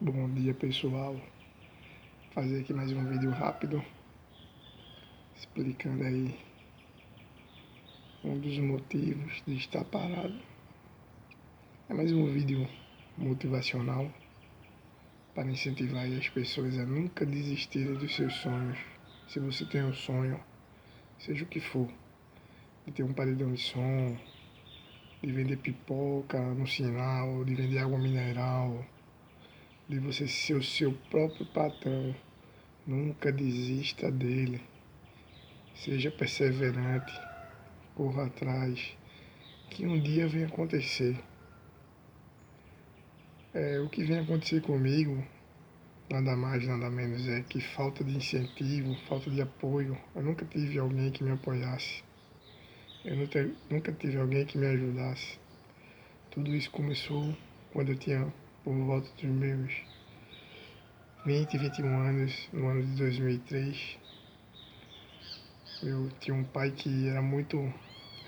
Bom dia, pessoal. Fazer aqui mais um vídeo rápido explicando aí um dos motivos de estar parado. É mais um vídeo motivacional para incentivar aí as pessoas a nunca desistirem dos seus sonhos. Se você tem um sonho, seja o que for, de ter um paredão de som, de vender pipoca no sinal, de vender água mineral, de você ser o seu próprio patrão, nunca desista dele. Seja perseverante, corra atrás, que um dia vem acontecer. O que vem acontecer comigo, nada mais, nada menos, é que falta de incentivo, falta de apoio. Eu nunca tive alguém que me apoiasse. Nunca tive alguém que me ajudasse. Tudo isso começou quando eu tinha por volta dos meus 20, 21 anos, no ano de 2003. Eu tinha um pai que era muito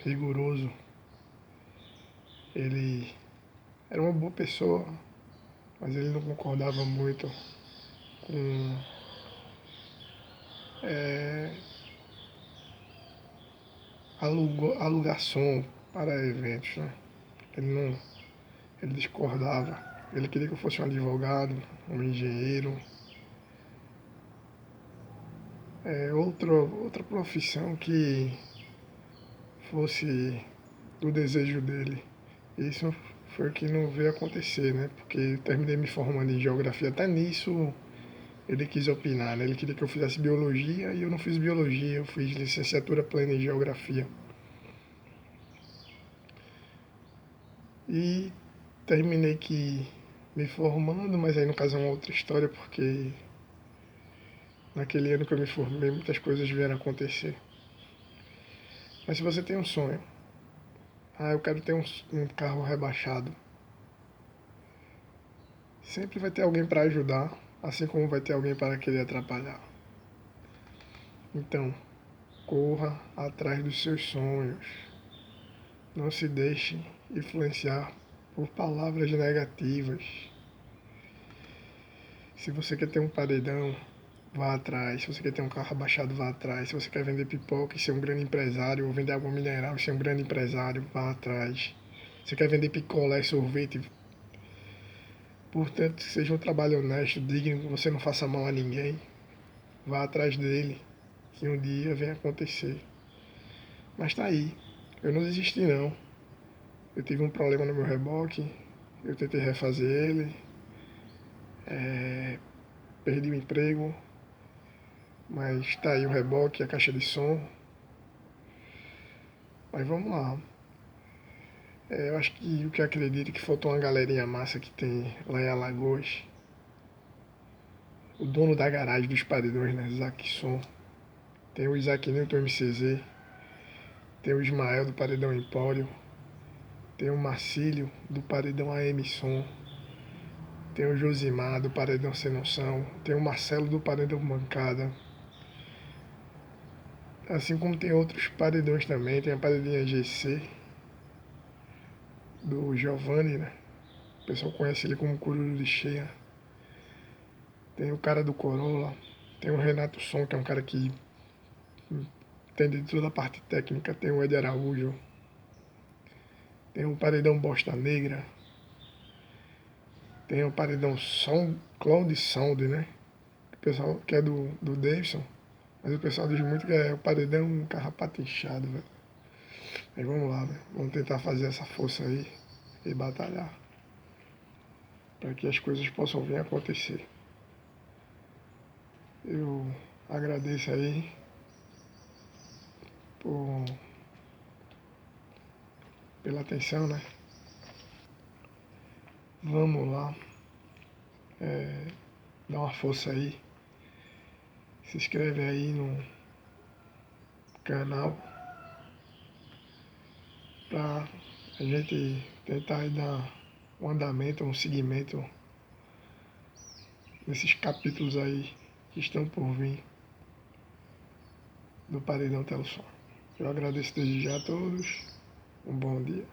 rigoroso. Ele era uma boa pessoa, mas ele não concordava muito com alugar som para eventos, né? Ele discordava. Ele queria que eu fosse um advogado, um engenheiro, outra profissão que fosse do desejo dele. Isso foi o que não veio acontecer, né? Porque eu terminei me formando em geografia. Até nisso ele quis opinar, né? Ele queria que eu fizesse biologia e eu não fiz biologia, eu fiz licenciatura plena em geografia. E terminei que me formando, mas aí no caso é uma outra história, porque naquele ano que eu me formei muitas coisas vieram acontecer. Mas se você tem um sonho, eu quero ter um carro rebaixado, sempre vai ter alguém para ajudar, assim como vai ter alguém para querer atrapalhar. Então, corra atrás dos seus sonhos. Não se deixe influenciar por palavras negativas. Se você quer ter um paredão, vá atrás. Se você quer ter um carro abaixado, vá atrás. Se você quer vender pipoca e ser um grande empresário, ou vender água mineral e ser um grande empresário, vá atrás. Se você quer vender picolé, sorvete, portanto, seja um trabalho honesto, digno, que você não faça mal a ninguém, vá atrás dele, que um dia vem acontecer. Mas tá aí, eu não desisti não. Eu tive um problema no meu reboque, eu tentei refazer ele, perdi o emprego, mas tá aí o reboque, a caixa de som. Mas vamos lá. Eu acho que o que eu acredito é que faltou uma galerinha massa que tem lá em Alagoas. O dono da garagem dos paredões, né? Isaac Som. Tem o Isaac Newton MCZ. Tem o Ismael do Paredão Empório. Tem o Marcílio do Paredão AM Som. Tem o Josimar do Paredão Sem Noção. Tem o Marcelo do Paredão Bancada. Assim como tem outros paredões também. Tem a Paredinha GC do Giovanni, né? O pessoal conhece ele como Cururu de Cheia. Tem o cara do Corolla. Tem o Renato Som, que é um cara que entende de toda a parte técnica. Tem o Ed Araújo. Tem o Paredão Bosta Negra. Tem o Paredão Cloud Sound, né? O pessoal que é do Davidson. Mas o pessoal diz muito que é o Paredão Carrapato Inchado, velho. Mas vamos lá, velho. Vamos tentar fazer essa força aí e batalhar. Para que as coisas possam vir a acontecer. Eu agradeço aí pela atenção, né? Vamos lá. Dá uma força aí. Se inscreve aí no canal pra a gente tentar aí dar um andamento, um seguimento nesses capítulos aí que estão por vir do Paredão Telson. Eu agradeço desde já a todos. Um bom dia.